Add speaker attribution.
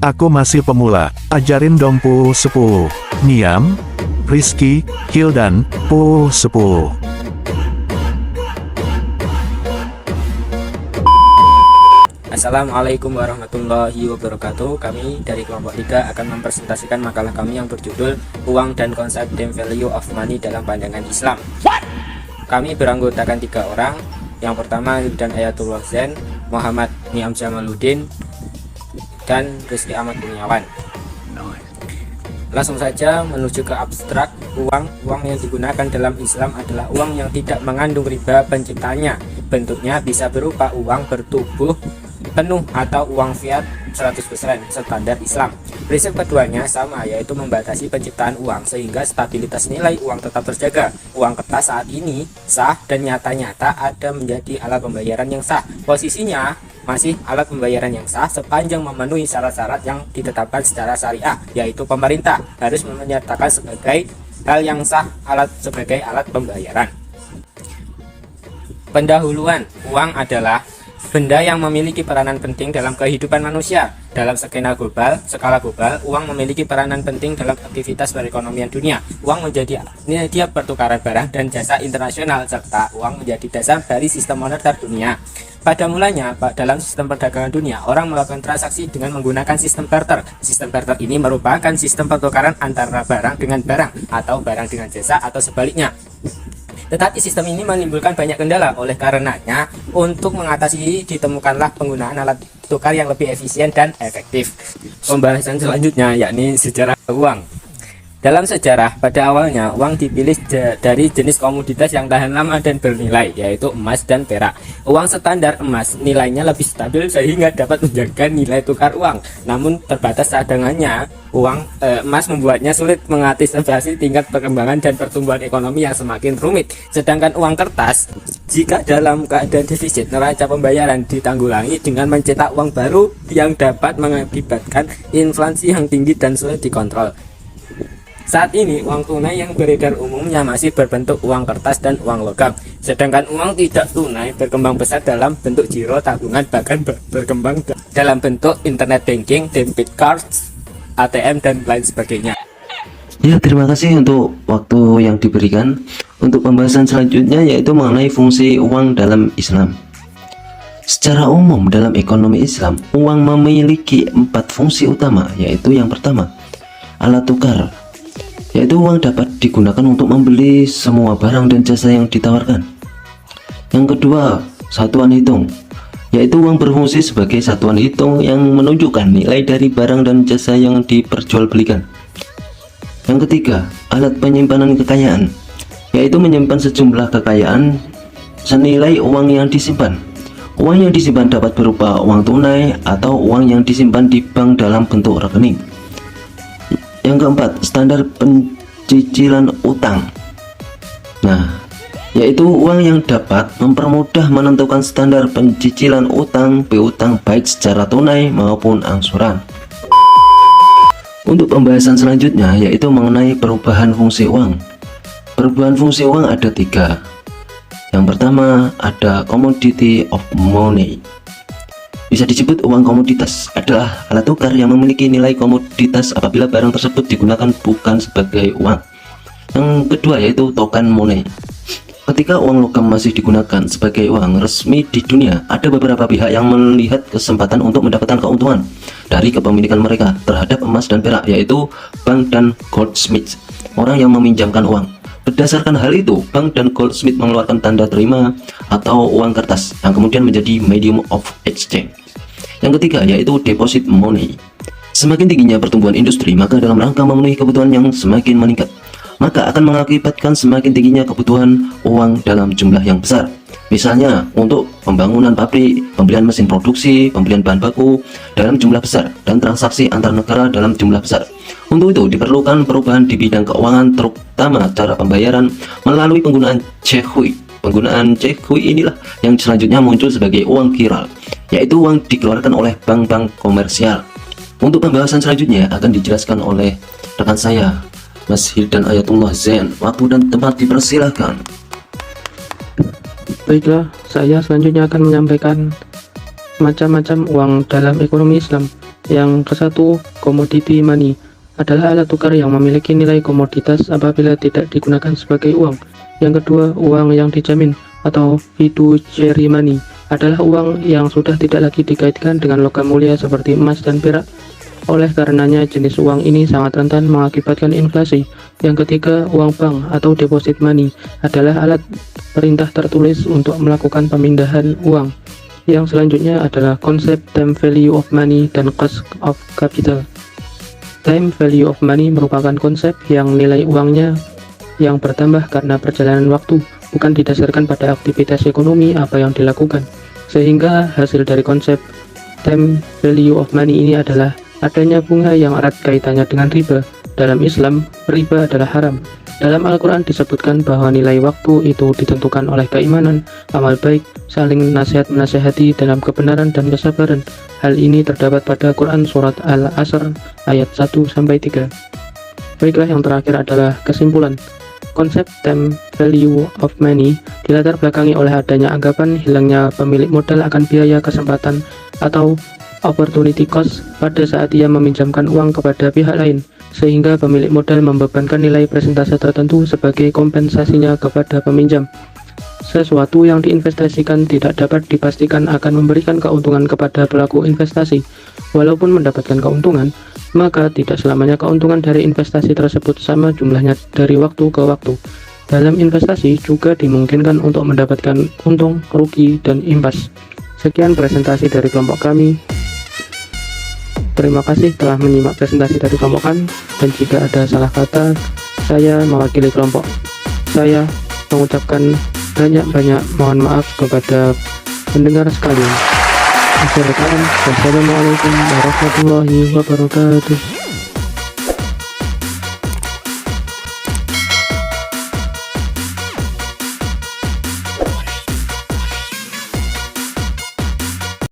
Speaker 1: Aku masih pemula, ajarin dong pu 10. Niam, Rizky, Hildan, pu 10.
Speaker 2: Assalamualaikum warahmatullahi wabarakatuh. Kami dari kelompok 3 akan mempresentasikan makalah kami yang berjudul Uang dan Konsep dan Value of Money dalam Pandangan Islam. Kami beranggotakan 3 orang. Yang pertama Hildan Ayatullah Zain, Muhammad Niam Jamaluddin, dan Rizky Ahmad Kurniawan. Langsung saja menuju ke abstrak. Uang yang digunakan dalam Islam adalah uang yang tidak mengandung riba penciptanya. Bentuknya bisa berupa uang bertubuh penuh atau uang fiat 100% standar Islam. Prinsip keduanya sama, yaitu membatasi penciptaan uang sehingga stabilitas nilai uang tetap terjaga. Uang kertas saat ini sah dan nyata-nyata ada menjadi alat pembayaran yang sah. Posisinya masih alat pembayaran yang sah sepanjang memenuhi syarat-syarat yang ditetapkan secara syariah, yaitu pemerintah harus menyatakan sebagai hal yang sah sebagai alat pembayaran. Pendahuluan. Uang adalah benda yang memiliki peranan penting dalam kehidupan manusia. Dalam skala global, uang memiliki peranan penting dalam aktivitas perekonomian dunia. Uang menjadi media pertukaran barang dan jasa internasional, serta uang menjadi dasar dari sistem moneter dunia. Pada mulanya, dalam sistem perdagangan dunia, orang melakukan transaksi dengan menggunakan sistem barter. Sistem barter ini merupakan sistem pertukaran antara barang dengan barang, atau barang dengan jasa, atau sebaliknya. Tetapi sistem ini menimbulkan banyak kendala. Oleh karenanya, untuk mengatasi ditemukanlah penggunaan alat tukar yang lebih efisien dan efektif. Pembahasan selanjutnya yakni sejarah uang. Dalam sejarah, pada awalnya uang dipilih dari jenis komoditas yang tahan lama dan bernilai, yaitu emas dan perak. Uang standar emas nilainya lebih stabil sehingga dapat menjaga nilai tukar uang. Namun terbatas cadangannya, emas membuatnya sulit mengantisipasi tingkat perkembangan dan pertumbuhan ekonomi yang semakin rumit. Sedangkan uang kertas, jika dalam keadaan defisit, neraca pembayaran ditanggulangi dengan mencetak uang baru yang dapat mengakibatkan inflasi yang tinggi dan sulit dikontrol. Saat ini, uang tunai yang beredar umumnya masih berbentuk uang kertas dan uang logam. Sedangkan uang tidak tunai berkembang pesat dalam bentuk giro, tabungan, bahkan berkembang dalam bentuk internet banking, debit cards, ATM, dan lain sebagainya.
Speaker 3: Ya, terima kasih untuk waktu yang diberikan. Untuk pembahasan selanjutnya yaitu mengenai fungsi uang dalam Islam. Secara umum dalam ekonomi Islam, uang memiliki 4 fungsi utama, yaitu yang pertama, alat tukar, yaitu uang dapat digunakan untuk membeli semua barang dan jasa yang ditawarkan. Yang kedua, satuan hitung, yaitu uang berfungsi sebagai satuan hitung yang menunjukkan nilai dari barang dan jasa yang diperjualbelikan. Yang ketiga, alat penyimpanan kekayaan, yaitu menyimpan sejumlah kekayaan senilai uang yang disimpan. Uang yang disimpan dapat berupa uang tunai atau uang yang disimpan di bank dalam bentuk rekening. Yang keempat, standar pencicilan utang. Nah, yaitu uang yang dapat mempermudah menentukan standar pencicilan utang piutang baik secara tunai maupun angsuran. Untuk pembahasan selanjutnya yaitu mengenai perubahan fungsi uang. Perubahan fungsi uang ada 3. Yang pertama ada commodity of money. Bisa disebut uang komoditas adalah alat tukar yang memiliki nilai komoditas apabila barang tersebut digunakan bukan sebagai uang. Yang kedua yaitu token money. Ketika uang logam masih digunakan sebagai uang resmi di dunia, ada beberapa pihak yang melihat kesempatan untuk mendapatkan keuntungan dari kepemilikan mereka terhadap emas dan perak, yaitu bank dan goldsmith, orang yang meminjamkan uang. Berdasarkan hal itu, bank dan goldsmith mengeluarkan tanda terima atau uang kertas yang kemudian menjadi medium of exchange. Yang ketiga yaitu deposit money. Semakin tingginya pertumbuhan industri, maka dalam rangka memenuhi kebutuhan yang semakin meningkat, maka akan mengakibatkan semakin tingginya kebutuhan uang dalam jumlah yang besar. Misalnya untuk pembangunan pabrik, pembelian mesin produksi, pembelian bahan baku dalam jumlah besar, dan transaksi antar negara dalam jumlah besar. Untuk itu diperlukan perubahan di bidang keuangan, terutama cara pembayaran melalui penggunaan cekui. Penggunaan cekui inilah yang selanjutnya muncul sebagai uang kiral, yaitu uang dikeluarkan oleh bank-bank komersial. Untuk pembahasan selanjutnya akan dijelaskan oleh rekan saya, Mas Hildan Ayatullah Zain. Waktu dan tempat dipersilahkan.
Speaker 4: Baiklah, saya selanjutnya akan menyampaikan macam-macam uang dalam ekonomi Islam, Yang ke-1, commodity money adalah alat tukar yang memiliki nilai komoditas apabila tidak digunakan sebagai uang. Yang kedua, uang yang dijamin atau fiduciary money adalah uang yang sudah tidak lagi dikaitkan dengan logam mulia seperti emas dan perak. Oleh karenanya, jenis uang ini sangat rentan mengakibatkan inflasi. Yang ketiga, uang bank atau deposit money adalah alat perintah tertulis untuk melakukan pemindahan uang. Yang selanjutnya adalah konsep time value of money dan cost of capital. Time value of money merupakan konsep yang nilai uangnya yang bertambah karena perjalanan waktu, bukan didasarkan pada aktivitas ekonomi apa yang dilakukan. Sehingga hasil dari konsep time value of money ini adalah adanya bunga yang erat kaitannya dengan riba. Dalam Islam, riba adalah haram. Dalam Al-Quran disebutkan bahwa nilai waktu itu ditentukan oleh keimanan, amal baik, saling nasihat-menasihati dalam kebenaran dan kesabaran. Hal ini terdapat pada Quran Surat Al-Asr ayat 1-3. Baiklah, yang terakhir adalah kesimpulan. Konsep time value of money dilatar belakangi oleh adanya anggapan hilangnya pemilik modal akan biaya kesempatan atau opportunity cost pada saat ia meminjamkan uang kepada pihak lain, sehingga pemilik modal membebankan nilai persentase tertentu sebagai kompensasinya kepada peminjam. Sesuatu yang diinvestasikan tidak dapat dipastikan akan memberikan keuntungan kepada pelaku investasi. Walaupun mendapatkan keuntungan, maka tidak selamanya keuntungan dari investasi tersebut sama jumlahnya dari waktu ke waktu. Dalam investasi juga dimungkinkan untuk mendapatkan untung, rugi, dan imbas. Sekian presentasi dari kelompok kami. Terima kasih telah menyimak presentasi dari kelompok kami, dan jika ada salah kata, saya mewakili kelompok saya mengucapkan banyak-banyak mohon maaf kepada pendengar sekalian. Wassalamualaikum warahmatullahi wabarakatuh.